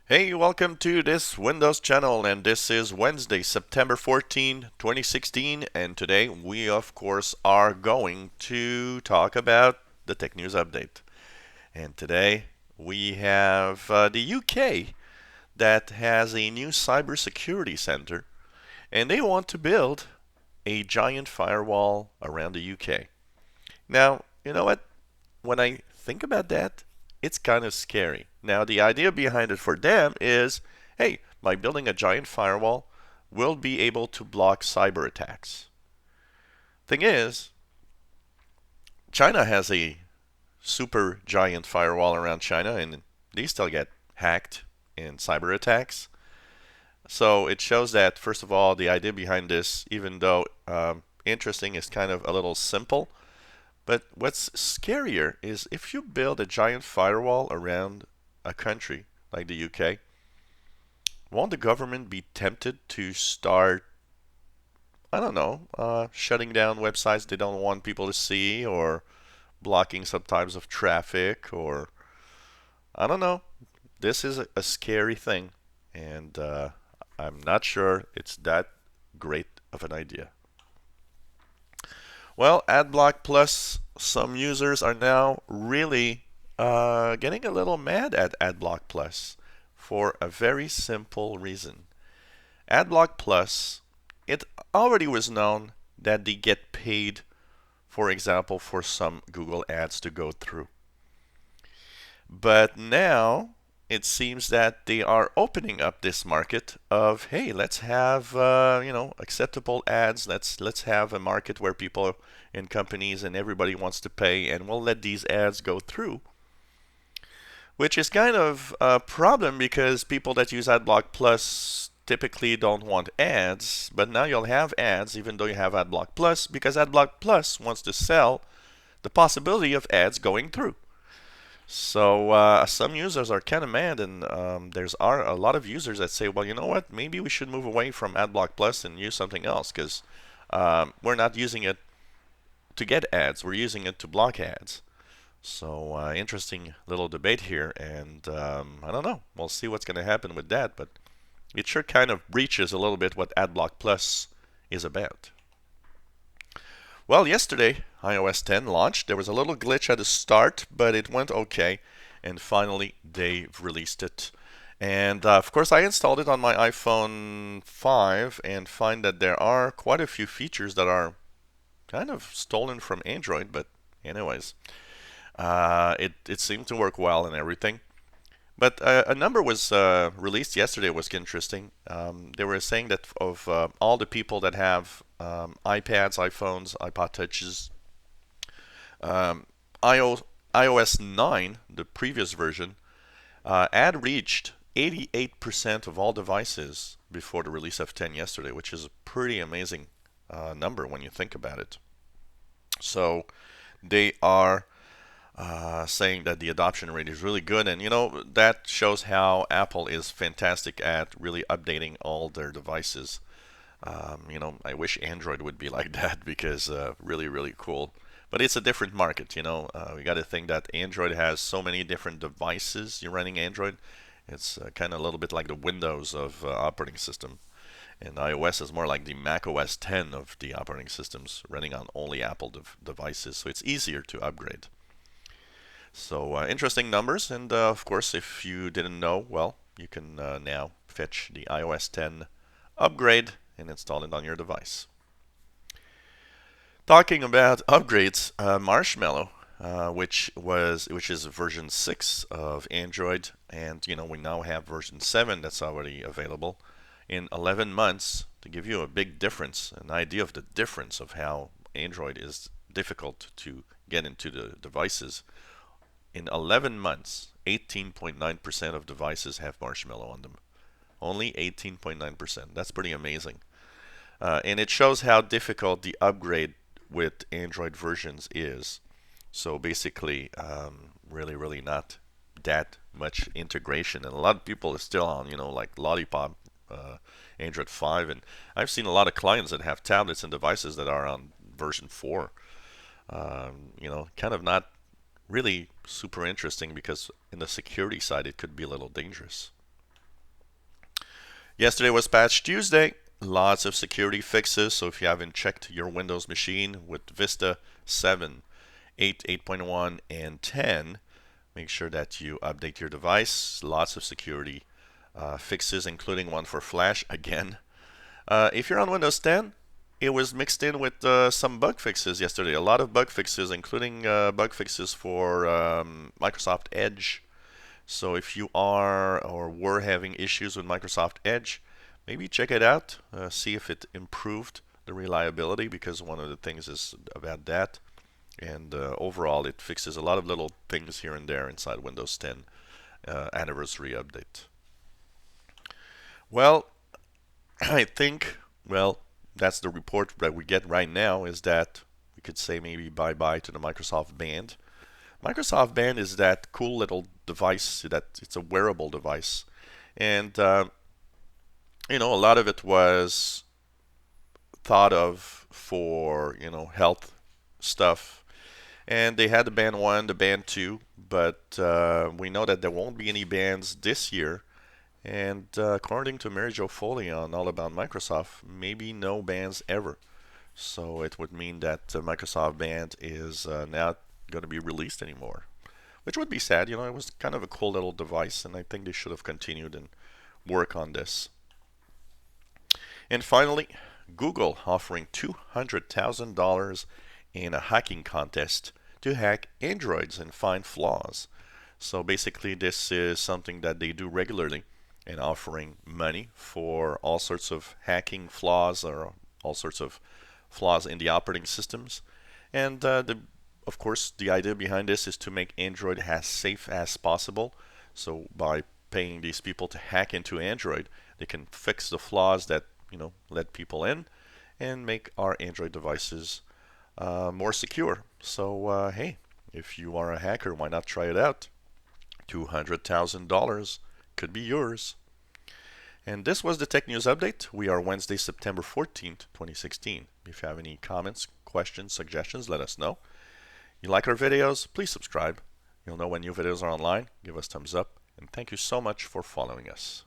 Hey, welcome to this Windows channel, and this is Wednesday, September 14, 2016, and today we of course are going to talk about the tech news update. And today we have the UK that has a new cybersecurity center, and they want to build a giant firewall around the UK. Now, you know what? When I think about that, it's kind of scary. Now, the idea behind it for them is hey, by building a giant firewall, we'll be able to block cyber attacks. Thing is, China has a super giant firewall around China, and they still get hacked in cyber attacks. So it shows that, first of all, the idea behind this, even though interesting, is kind of a little simple. But what's scarier is if you build a giant firewall around a country like the UK, won't the government be tempted to start, I don't know, shutting down websites they don't want people to see, or blocking some types of traffic, or I don't know. This is a scary thing, and I'm not sure it's that great of an idea. Well, Adblock Plus, some users are now really getting a little mad at Adblock Plus for a very simple reason. Adblock Plus, it already was known that they get paid, for example, for some Google ads to go through. But now it seems that they are opening up this market of hey, let's have acceptable ads. Let's have a market where people and companies and everybody wants to pay, and we'll let these ads go through. Which is kind of a problem because people that use AdBlock Plus typically don't want ads, but now you'll have ads even though you have AdBlock Plus because AdBlock Plus wants to sell the possibility of ads going through. So some users are kind of mad, and there's are a lot of users that say, well, you know what? Maybe we should move away from AdBlock Plus and use something else because we're not using it to get ads. We're using it to block ads. So interesting little debate here, and I don't know. We'll see what's going to happen with that, but it sure kind of breaches a little bit what AdBlock Plus is about. Well, yesterday, iOS 10 launched. There was a little glitch at the start, but it went okay. And finally, they've released it. And of course, I installed it on my iPhone 5 and find that there are quite a few features that are kind of stolen from Android. But, anyways, it seemed to work well and everything. But a number was released yesterday was interesting. They were saying that of all the people that have iPads, iPhones, iPod Touches, um, iOS 9, the previous version, had reached 88% of all devices before the release of 10 yesterday, which is a pretty amazing number when you think about it. So they are saying that the adoption rate is really good, and that shows how Apple is fantastic at really updating all their devices. I wish Android would be like that because really, really cool. But it's a different market, we got to think that Android has so many different devices. You're running Android. It's kind of a little bit like the Windows of operating system. And iOS is more like the Mac OS 10 of the operating systems running on only Apple devices. So it's easier to upgrade. So interesting numbers, and of course, if you didn't know, well, you can now fetch the iOS 10 upgrade and install it on your device. Talking about upgrades, Marshmallow, which is version 6 of Android, and we now have version 7 that's already available. In 11 months, to give you a big difference, an idea of the difference of how Android is difficult to get into the devices. In 11 months, 18.9% of devices have Marshmallow on them. Only 18.9%. That's pretty amazing. And it shows how difficult the upgrade with Android versions is. So basically, really, really not that much integration. And a lot of people are still on, like Lollipop, Android 5. And I've seen a lot of clients that have tablets and devices that are on version 4. Kind of not really super interesting because in the security side it could be a little dangerous. Yesterday was Patch Tuesday. Lots of security fixes. So if you haven't checked your Windows machine with Vista 7, 8, 8.1, and 10, make sure that you update your device. Lots of security fixes, including one for Flash again. If you're on Windows 10, it was mixed in with some bug fixes yesterday. A lot of bug fixes, including bug fixes for Microsoft Edge. So if you are or were having issues with Microsoft Edge, maybe check it out, see if it improved the reliability, because one of the things is about that. And overall, it fixes a lot of little things here and there inside Windows 10 anniversary update. Well, I think, that's the report that we get right now, is that we could say maybe bye-bye to the Microsoft Band. Microsoft Band is that cool little device that it's a wearable device. And, a lot of it was thought of for, health stuff. And they had the Band 1, the Band 2, but we know that there won't be any bands this year. And according to Mary Jo Foley on All About Microsoft, maybe no bands ever. So it would mean that Microsoft Band is not going to be released anymore, which would be sad. It was kind of a cool little device, and I think they should have continued and work on this. And finally, Google offering $200,000 in a hacking contest to hack Androids and find flaws. So basically, this is something that they do regularly, and offering money for all sorts of hacking flaws or all sorts of flaws in the operating systems. And of course, the idea behind this is to make Android as safe as possible. So by paying these people to hack into Android, they can fix the flaws that let people in and make our Android devices more secure. So hey, if you are a hacker, why not try it out? $200,000 could be yours. And this was the Tech News Update. We are Wednesday, September 14th, 2016. If you have any comments, questions, suggestions, let us know. You like our videos, please subscribe. You'll know when new videos are online. Give us thumbs up. And thank you so much for following us.